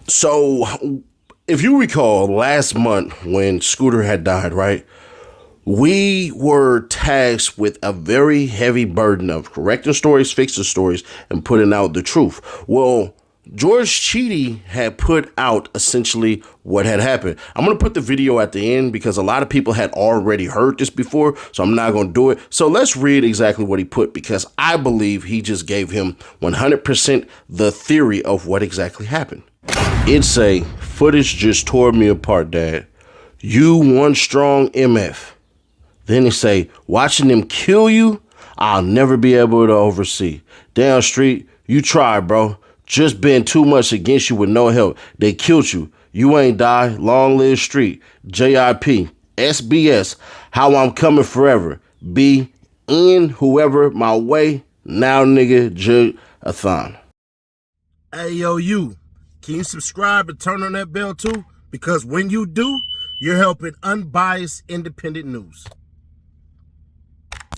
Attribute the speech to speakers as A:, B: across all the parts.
A: So, if you recall last month when Scooter had died, right? We were tasked with a very heavy burden of correcting stories, fixing stories, and putting out the truth. Well, George Cheedy had put out essentially what had happened. I'm going to put the video at the end because a lot of people had already heard this before, so I'm not going to do it. So let's read exactly what he put because I believe he just gave him 100% the theory of what exactly happened. It's a footage just tore me apart, Dad. You one strong MF. Then they say, watching them kill you, I'll never be able to oversee. Down street, you tried, bro. Just been too much against you with no help. They killed you. You ain't die. Long live street. JIP. SBS. How I'm coming forever. Be in whoever my way. Now, nigga, Jug-a-thon.
B: Hey, yo, you. Can you subscribe and turn on that bell, too? Because when you do, you're helping unbiased, independent news.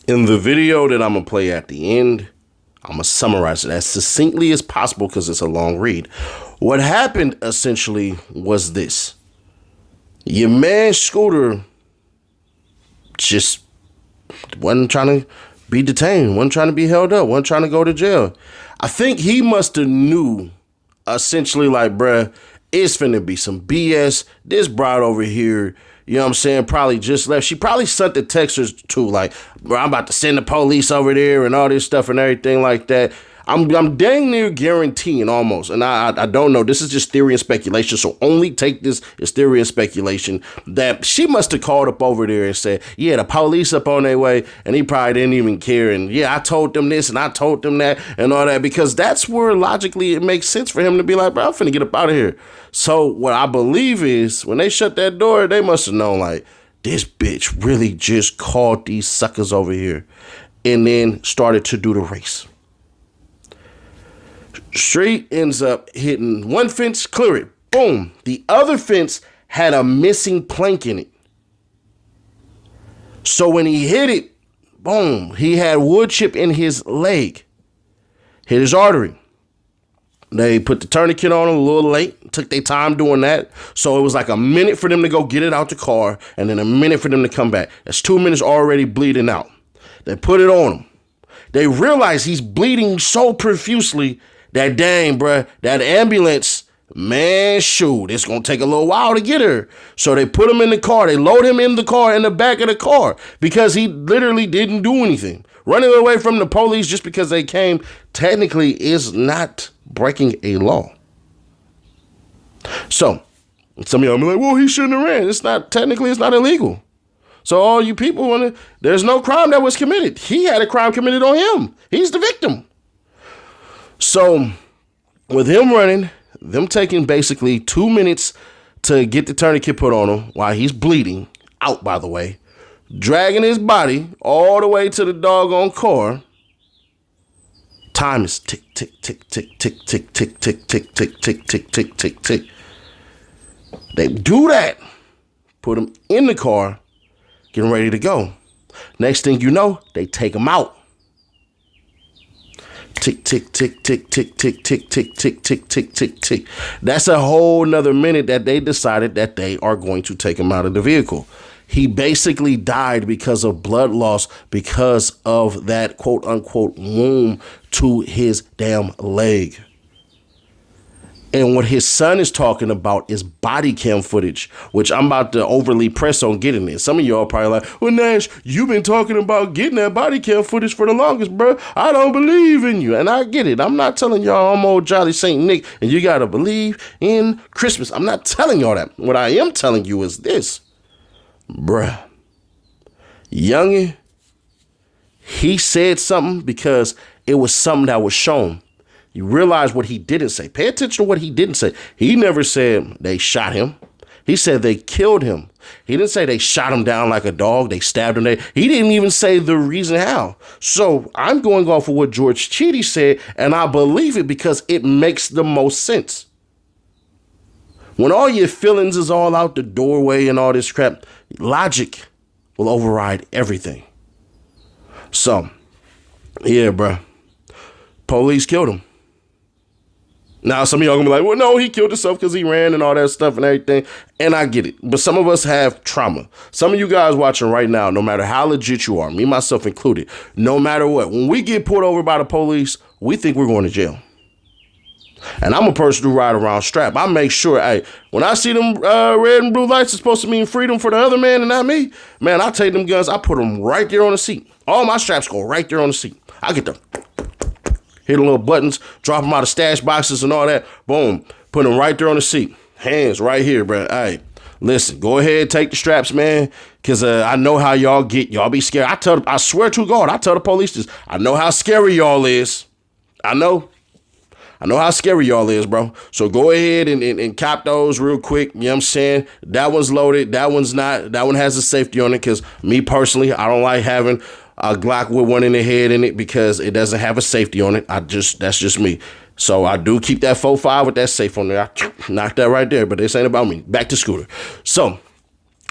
A: In the video that I'm going to play at the end, I'm going to summarize it as succinctly as possible because it's a long read. What happened essentially was this. Your man Scooter just wasn't trying to be detained, wasn't trying to be held up, wasn't trying to go to jail. I think he must have knew essentially like, bruh, it's finna be some BS. This broad over here, you know what I'm saying, probably just left. She probably sent the texters too, like, bro, I'm about to send the police over there and all this stuff and everything like that. I'm dang near guaranteeing almost, and I don't know. This is just theory and speculation, so only take this as theory and speculation that she must have called up over there and said, yeah, the police up on their way, and he probably didn't even care. And yeah, I told them this and I told them that and all that, because that's where logically it makes sense for him to be like, bro, I'm finna get up out of here. So what I believe is when they shut that door, they must have known like, this bitch really just called these suckers over here and then started to do the race. Street ends up hitting one fence, clear it, boom. The other fence had a missing plank in it. So when he hit it, boom, he had wood chip in his leg, hit his artery. They put the tourniquet on him a little late, took their time doing that. So it was like a minute for them to go get it out the car and then a minute for them to come back. That's 2 minutes already bleeding out. They put it on him. They realize he's bleeding so profusely that dang, bruh, that ambulance, man, shoot, it's going to take a little while to get her. So they put him in the car. They load him in the car, in the back of the car, because he literally didn't do anything. Running away from the police just because they came technically is not breaking a law. So some of y'all be like, well, he shouldn't have ran. It's not illegal. So all you people there's no crime that was committed. He had a crime committed on him. He's the victim. So with him running, them taking basically 2 minutes to get the tourniquet put on him while he's bleeding out, by the way, dragging his body all the way to the doggone car. Time is tick, tick, tick, tick, tick, tick, tick, tick, tick, tick, tick, tick, tick, tick, tick. They do that, put him in the car, getting ready to go. Next thing you know, they take him out. Tick, tick, tick, tick, tick, tick, tick, tick, tick, tick, tick, tick, tick. That's a whole nother minute that they decided that they are going to take him out of the vehicle. He basically died because of blood loss because of that quote unquote wound to his damn leg. And what his son is talking about is body cam footage, which I'm about to overly press on getting it. Some of y'all probably like, well, Nash, you've been talking about getting that body cam footage for the longest, bro. I don't believe in you. And I get it. I'm not telling y'all I'm old Jolly St. Nick and you got to believe in Christmas. I'm not telling y'all that. What I am telling you is this, bruh. Youngin, he said something because it was something that was shown. You realize what he didn't say. Pay attention to what he didn't say. He never said they shot him. He said they killed him. He didn't say they shot him down like a dog. They stabbed him. He didn't even say the reason how. So I'm going off of what George Cheedy said, and I believe it because it makes the most sense. When all your feelings is all out the doorway and all this crap, logic will override everything. So, yeah, bro. Police killed him. Now, some of y'all gonna be like, well, no, he killed himself because he ran and all that stuff and everything. And I get it. But some of us have trauma. Some of you guys watching right now, no matter how legit you are, me, myself included, no matter what, when we get pulled over by the police, we think we're going to jail. And I'm a person who ride around strapped. I make sure, hey, when I see them red and blue lights, it's supposed to mean freedom for the other man and not me. Man, I take them guns, I put them right there on the seat. All my straps go right there on the seat. I get them. Hit the little buttons, drop them out of stash boxes and all that. Boom. Put them right there on the seat. Hands right here, bro. Hey, listen, go ahead, take the straps, man. Because I know how y'all get. Y'all be scared. I swear to God, I tell the police this. I know how scary y'all is. I know how scary y'all is, bro. So go ahead and cop those real quick. You know what I'm saying? That one's loaded. That one's not. That one has a safety on it because me personally, I don't like having a Glock with one in the head in it because it doesn't have a safety on it. That's just me. So I do keep that 4.5 with that safe on there. I knocked that right there, but this ain't about me. Back to Scooter. So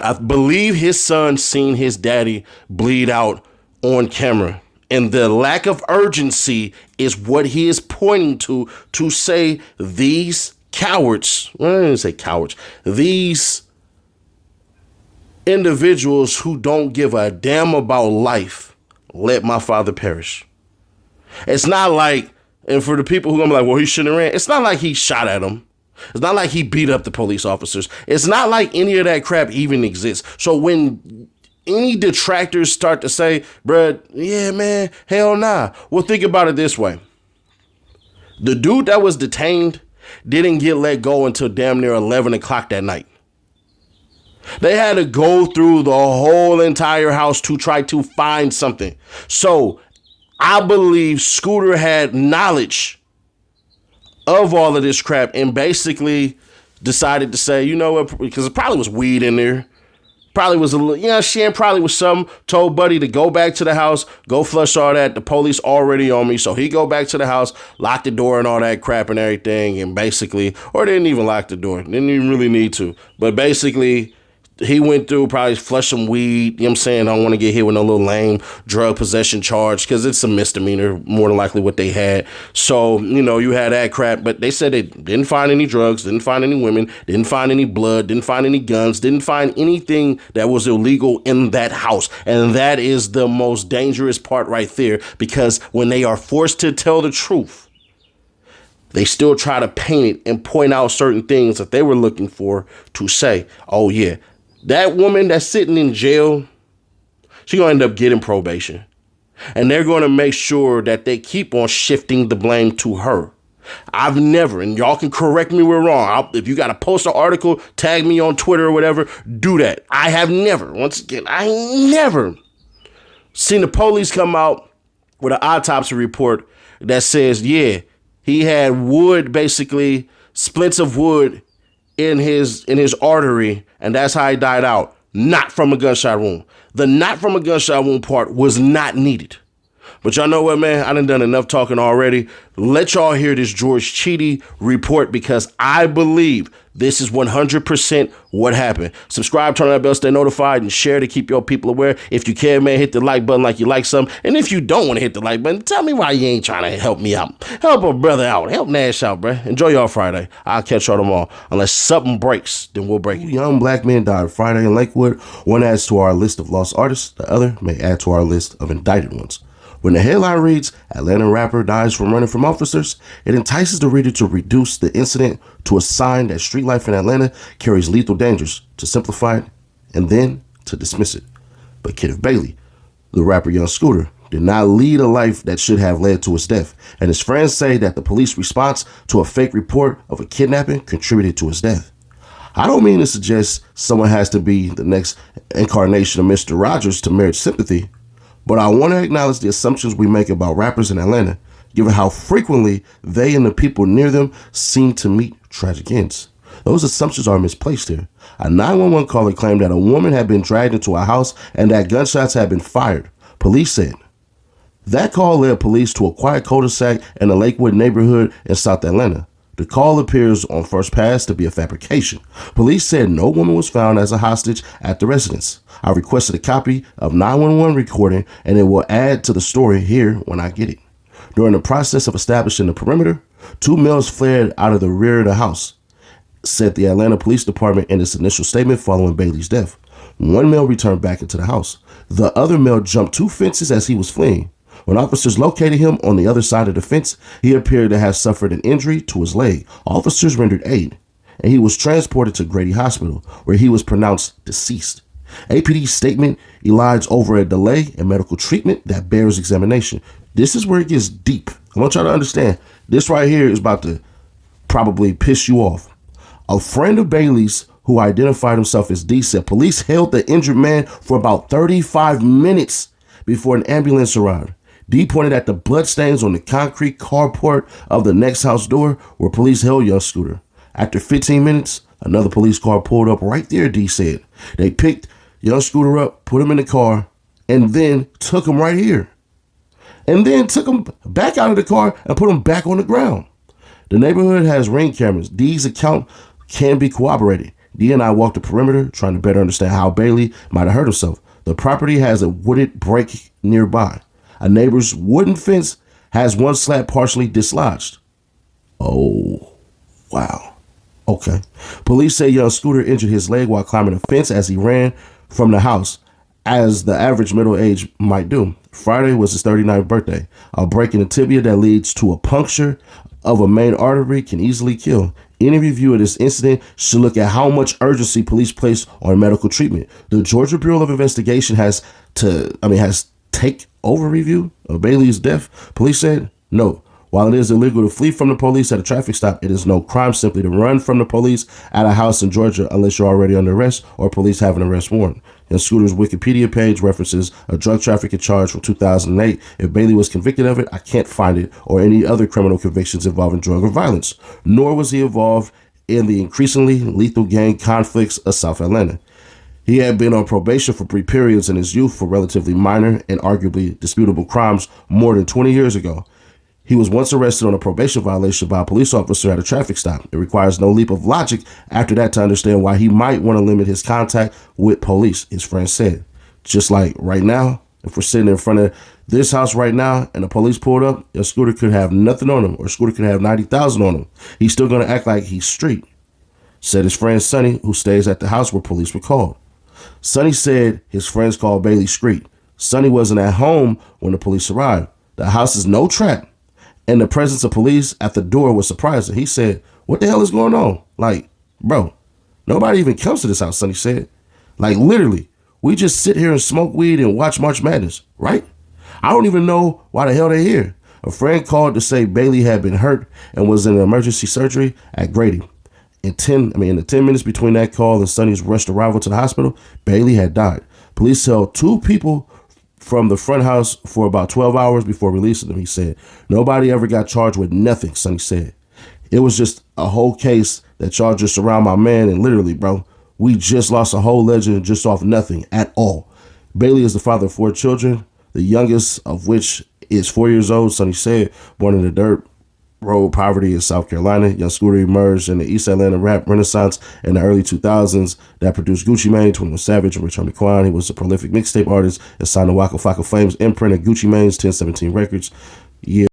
A: I believe his son seen his daddy bleed out on camera. And the lack of urgency is what he is pointing to say these cowards, well, I didn't say cowards, these individuals who don't give a damn about life, let my father perish. It's not like, and for the people who are gonna be like, well, he shouldn't have ran, it's not like he shot at him. It's not like he beat up the police officers. It's not like any of that crap even exists. So when any detractors start to say, bruh, yeah, man, hell nah. Well, think about it this way. The dude that was detained didn't get let go until damn near 11 o'clock that night. They had to go through the whole entire house to try to find something. So I believe Scooter had knowledge of all of this crap and basically decided to say, you know what, because it probably was weed in there. Probably was a little, probably was some, told Buddy to go back to the house, go flush all that. The police already on me. So he go back to the house, lock the door and all that crap and everything. And basically, or didn't even lock the door. Didn't even really need to. But basically, he went through, probably flushed some weed. You know what I'm saying? I don't want to get hit with no little lame drug possession charge because it's a misdemeanor, more than likely what they had. So, you had that crap. But they said they didn't find any drugs, didn't find any women, didn't find any blood, didn't find any guns, didn't find anything that was illegal in that house. And that is the most dangerous part right there, because when they are forced to tell the truth, they still try to paint it and point out certain things that they were looking for to say, oh, yeah, that woman that's sitting in jail, she's going to end up getting probation. And they're going to make sure that they keep on shifting the blame to her. I've never, and y'all can correct me where wrong. If you got to post an article, tag me on Twitter or whatever, do that. I have never, once again, I ain't never seen the police come out with an autopsy report that says, yeah, he had wood, basically splints of wood in his artery, and that's how he died out. Not from a gunshot wound. The not from a gunshot wound part was not needed. But y'all know what, man? I done enough talking already. Let y'all hear this George Cheedy report, because I believe this is 100% what happened. Subscribe, turn on that bell, stay notified, and share to keep your people aware. If you can, man, hit the like button like you like something. And if you don't want to hit the like button, tell me why you ain't trying to help me out. Help a brother out. Help Nash out, bruh. Enjoy y'all Friday. I'll catch y'all tomorrow. Unless something breaks, then we'll break it.
C: Young black men died Friday in Lakewood. One adds to our list of lost artists. The other may add to our list of indicted ones. When the headline reads, Atlanta rapper dies from running from officers, it entices the reader to reduce the incident to a sign that street life in Atlanta carries lethal dangers, to simplify it, and then to dismiss it. But Kenneth Bailey, the rapper Young Scooter, did not lead a life that should have led to his death, and his friends say that the police response to a fake report of a kidnapping contributed to his death. I don't mean to suggest someone has to be the next incarnation of Mr. Rogers to merit sympathy, but I want to acknowledge the assumptions we make about rappers in Atlanta, given how frequently they and the people near them seem to meet tragic ends. Those assumptions are misplaced here. A 911 caller claimed that a woman had been dragged into a house and that gunshots had been fired. Police said that call led police to a quiet cul-de-sac in the Lakewood neighborhood in South Atlanta. The call appears on first pass to be a fabrication. Police said no woman was found as a hostage at the residence. I requested a copy of 911 recording, and it will add to the story here when I get it. During the process of establishing the perimeter, Two males fled out of the rear of the house, said the Atlanta Police Department in its initial statement following Bailey's death. One male returned back into the house. The other male jumped two fences as he was fleeing. When officers located him on the other side of the fence, he appeared to have suffered an injury to his leg. Officers rendered aid, and he was transported to Grady Hospital, where he was pronounced deceased. APD's statement elides over a delay in medical treatment that bears examination. This is where it gets deep. I want y'all to understand, this right here is about to probably piss you off. A friend of Bailey's, who identified himself as D, said police held the injured man for about 35 minutes before an ambulance arrived. D pointed at the bloodstains on the concrete carport of the next house door where police held young Scooter. After 15 minutes, another police car pulled up right there, D said. They picked young Scooter up, put him in the car, and then took him right here. And then took him back out of the car and put him back on the ground. The neighborhood has ring cameras. D's account can be corroborated. D and I walked the perimeter trying to better understand how Bailey might have hurt himself. The property has a wooded break nearby. A neighbor's wooden fence has one slab partially dislodged. Oh, wow. Okay. Police say young Scooter injured his leg while climbing a fence as he ran from the house, as the average middle age might do. Friday was his 39th birthday. A break in the tibia that leads to a puncture of a main artery can easily kill. Any review of this incident should look at how much urgency police place on medical treatment. The Georgia Bureau of Investigation has take over review of Bailey's death. Police said no. While it is illegal to flee from the police at a traffic stop, it is no crime simply to run from the police at a house in Georgia unless you're already under arrest or police have an arrest warrant. And Scooter's Wikipedia page references a drug trafficking charge from 2008. If Bailey was convicted of it, I can't find it, or any other criminal convictions involving drug or violence. Nor was he involved in the increasingly lethal gang conflicts of South Atlanta. He had been on probation for brief periods in his youth for relatively minor and arguably disputable crimes more than 20 years ago. He was once arrested on a probation violation by a police officer at a traffic stop. It requires no leap of logic after that to understand why he might want to limit his contact with police, his friend said. Just like right now, if we're sitting in front of this house right now and the police pulled up, your Scooter could have nothing on him, or Scooter could have 90,000 on him. He's still going to act like he's street, said his friend Sonny, who stays at the house where police were called. Sonny said his friends called Bailey street. Sonny wasn't at home when the police arrived. The house is no trap, and the presence of police at the door was surprising. He said, "What the hell is going on? Like, bro, nobody even comes to this house," Sonny said. Like, literally, we just sit here and smoke weed and watch March Madness, right? I don't even know why the hell they're here. A friend called to say Bailey had been hurt and was in emergency surgery at Grady. In the 10 minutes between that call and Sonny's rushed arrival to the hospital, Bailey had died. Police held two people from the front house for about 12 hours before releasing them, he said. Nobody ever got charged with nothing, Sonny said. It was just a whole case that y'all just surround my man, and literally, bro, we just lost a whole legend just off nothing at all. Bailey is the father of 4 children, the youngest of which is 4 years old, Sonny said, born in the dirt road poverty in South Carolina. Young Scooter emerged in the East Atlanta rap renaissance in the early 2000s that produced Gucci Mane, 21 Savage, and Rich Homie Quan. He was a prolific mixtape artist and signed to Waka Flocka Flame's imprint of Gucci Mane's 1017 Records. Yeah.